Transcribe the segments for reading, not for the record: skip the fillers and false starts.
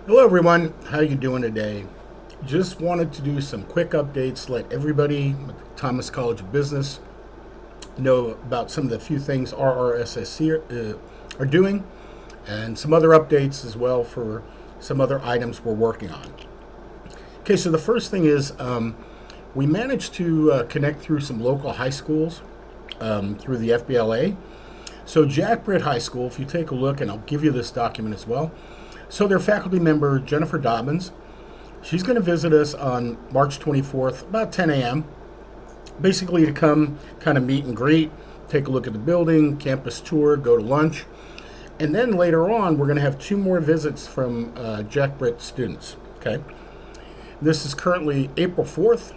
Hello everyone, how you doing today? Just wanted to do some quick updates, let everybody at Thomas College of Business know about some of the few things RRSSC are doing and some other updates as well for some other items we're working on. Okay, so the first thing is we managed to connect through some local high schools through the FBLA. So Jack Britt High School, if you take a look, and I'll give you this document as well. So their faculty member, Jennifer Dobbins, she's going to visit us on March 24th, about 10 a.m., basically to come kind of meet and greet, take a look at the building, campus tour, go to lunch. And then later on, we're going to have two more visits from Jack Britt students. Okay. This is currently April 4th.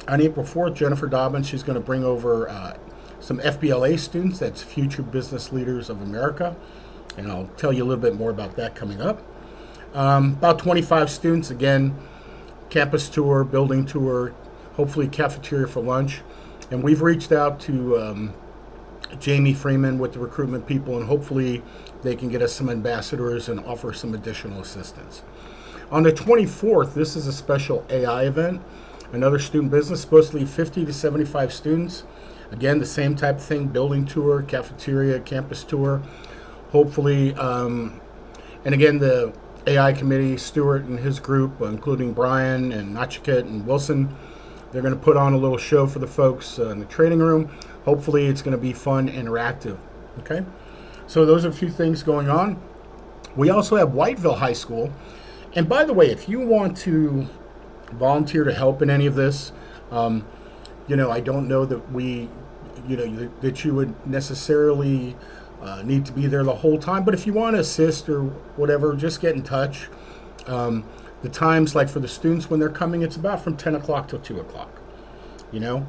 On April 4th, Jennifer Dobbins, she's going to bring over some FBLA students, that's Future Business Leaders of America. And I'll tell you a little bit more about that coming up. About 25 students, again, campus tour, building tour, hopefully cafeteria for lunch. And we've reached out to Jamie Freeman with the recruitment people, and hopefully they can get us some ambassadors and offer some additional assistance. On the 24th, this is a special AI event, another student business, supposed to be 50 to 75 students. Again, the same type of thing, building tour, cafeteria, campus tour. Hopefully, and again, the AI committee, Stuart and his group, including Brian and Nachikit and Wilson, they're going to put on a little show for the folks in the training room. Hopefully, it's going to be fun, interactive. Okay, so those are a few things going on. We also have Whiteville High School. And by the way, if you want to volunteer to help in any of this, I don't know that that you would necessarily need to be there the whole time. But if you want to assist or whatever, just get in touch. The times, like for the students when they're coming, it's about from 10 o'clock till 2 o'clock. Now,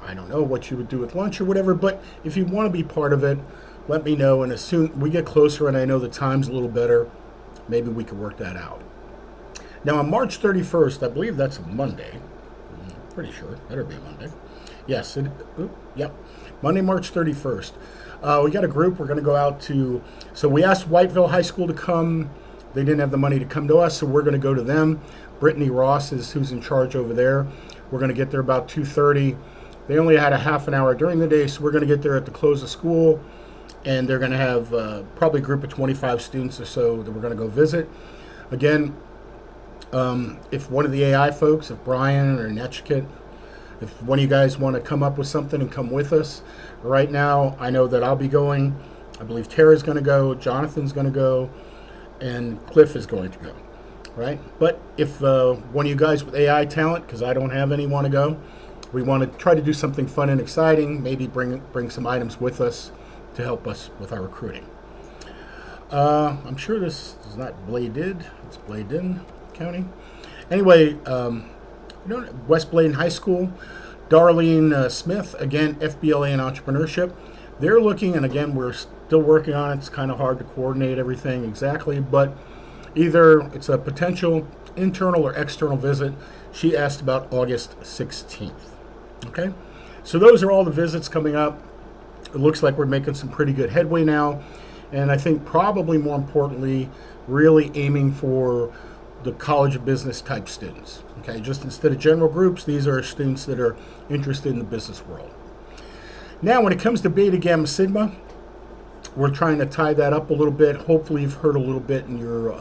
I don't know what you would do with lunch or whatever, but if you want to be part of it, let me know. And as soon we get closer and I know the time's a little better, maybe we could work that out. Now, on March 31st, I believe that's a Monday. Pretty sure. Better be a Monday. Yes. Yep. Monday, March 31st. We got a group. We're going to go out to. So we asked Whiteville High School to come. They didn't have the money to come to us, so we're going to go to them. Brittany Ross is who's in charge over there. We're going to get there about 2:30. They only had a half an hour during the day, so we're going to get there at the close of school, and they're going to have probably a group of 25 students or so that we're going to go visit. Again, if one of the AI folks, if Brian or Nechkit, if one of you guys want to come up with something and come with us, right now I know that I'll be going. I believe Tara's going to go, Jonathan's going to go, and Cliff is going to go. Right? But if one of you guys with AI talent, because I don't have any, want to go, we want to try to do something fun and exciting. Maybe bring some items with us to help us with our recruiting. I'm sure this is not Bladed. It's Bladen County. Anyway, West Bladen High School, Darlene Smith, again, FBLA and entrepreneurship. They're looking, and again, we're still working on it. It's kind of hard to coordinate everything exactly, but either it's a potential internal or external visit. She asked about August 16th. Okay, so those are all the visits coming up. It looks like we're making some pretty good headway now, and I think probably more importantly, really aiming for the College of Business type students. Okay, just instead of general groups, these are students that are interested in the business world. Now, when it comes to Beta Gamma Sigma, we're trying to tie that up a little bit. Hopefully, you've heard a little bit in your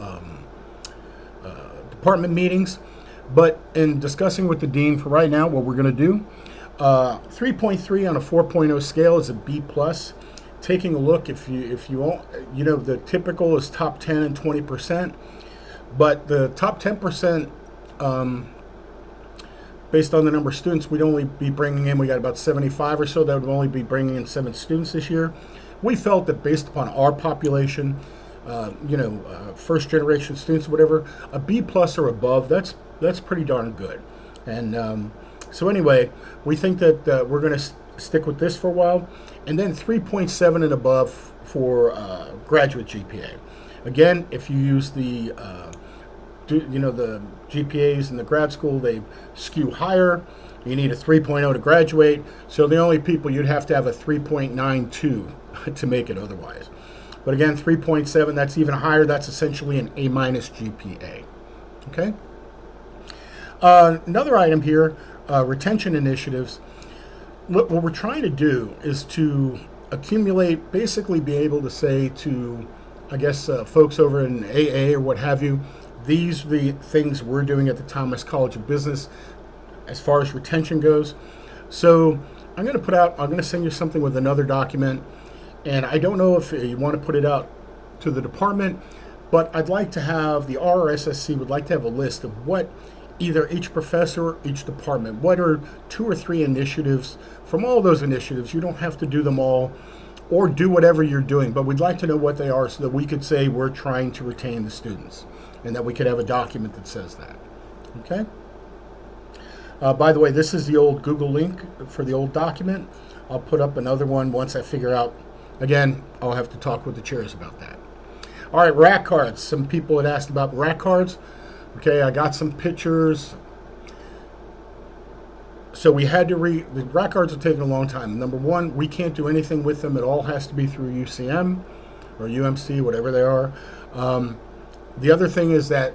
department meetings. But in discussing with the dean for right now, what we're going to do, 3.3 on a 4.0 scale is a B plus. Taking a look, if you the typical is top 10 and 20%, but the top 10%, based on the number of students, we'd only be bringing in. We got about 75 or so that would only be bringing in 7 students this year. We felt that based upon our population, first generation students, whatever, a B plus or above, that's pretty darn good. And so anyway, we think that we're going to stick with this for a while, and then 3.7 and above for graduate GPA. Again, if you use the the GPAs in the grad school, they skew higher. You need a 3.0 to graduate. So the only people, you'd have to have a 3.92 to make it otherwise. But again, 3.7, that's even higher. That's essentially an A minus GPA. Okay. Another item here, retention initiatives. What we're trying to do is to accumulate, basically be able to say to, I guess, folks over in AA or what have you, these are the things we're doing at the Thomas College of Business as far as retention goes. So I'm going to send you something with another document, and I don't know if you want to put it out to the department, but I'd like to have, the RRSSC would like to have a list of what either each professor or each department, what are 2 or 3 initiatives from all those initiatives. You don't have to do them all or do whatever you're doing, but we'd like to know what they are so that we could say we're trying to retain the students and that we could have a document that says that. Okay? By the way, this is the old Google link for the old document. I'll put up another one once I figure out. Again, I'll have to talk with the chairs about that. All right, rack cards. Some people had asked about rack cards. Okay, I got some pictures. So we had to the rack cards are taking a long time. Number one, we can't do anything with them. It all has to be through UCM or UMC, whatever they are. The other thing is that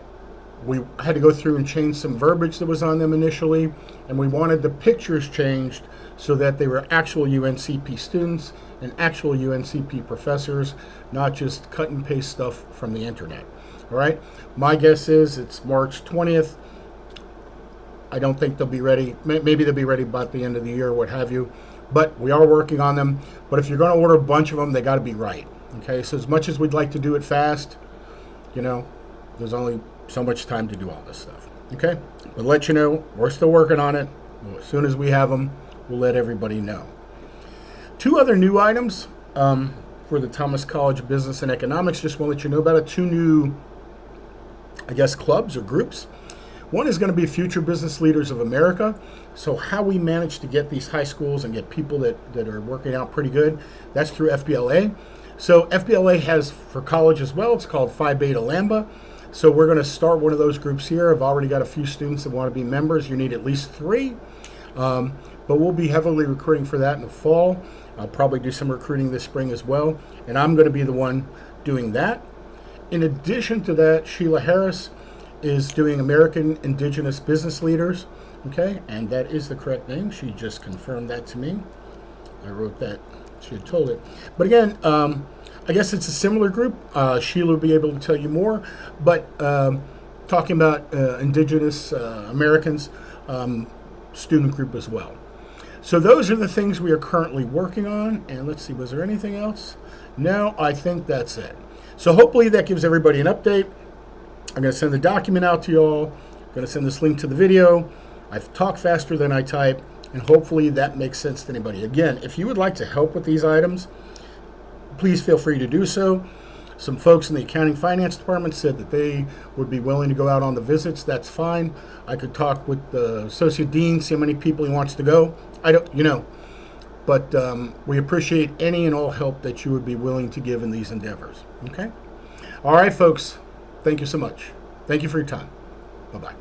we had to go through and change some verbiage that was on them initially, and we wanted the pictures changed so that they were actual UNCP students and actual UNCP professors, not just cut and paste stuff from the internet. All right, my guess is it's March 20th. I don't think they'll be ready. Maybe they'll be ready about the end of the year or what have you, but we are working on them. But if you're going to order a bunch of them, they got to be right. Okay, so as much as we'd like to do it fast, you know, there's only so much time to do all this stuff. Okay, but let you know, we're still working on it. As soon as we have them, we'll let everybody know. 2 other new items for the Thomas College of Business and Economics. Just want to let you know about it. 2 new, I guess, clubs or groups. One is going to be Future Business Leaders of America. So how we manage to get these high schools and get people that are working out pretty good, that's through FBLA. So FBLA has for college as well, it's called Phi Beta Lambda. So we're going to start one of those groups here. I've already got a few students that want to be members. You need at least 3. But we'll be heavily recruiting for that in the fall. I'll probably do some recruiting this spring as well. And I'm going to be the one doing that. In addition to that, Sheila Harris is doing American Indigenous Business Leaders. Okay, and that is the correct name. She just confirmed that to me. I wrote that. She had told it. But again, I guess it's a similar group. Sheila will be able to tell you more. But talking about Indigenous Americans student group as well. So those are the things we are currently working on. And let's see, was there anything else? No, I think that's it. So hopefully that gives everybody an update. I'm going to send the document out to you all. I'm going to send this link to the video. I've talked faster than I type, and hopefully that makes sense to anybody. Again, if you would like to help with these items, please feel free to do so. Some folks in the accounting finance department said that they would be willing to go out on the visits. That's fine. I could talk with the associate dean, see how many people he wants to go. I don't, you know, but we appreciate any and all help that you would be willing to give in these endeavors. Okay? All right, folks. Thank you so much. Thank you for your time. Bye-bye.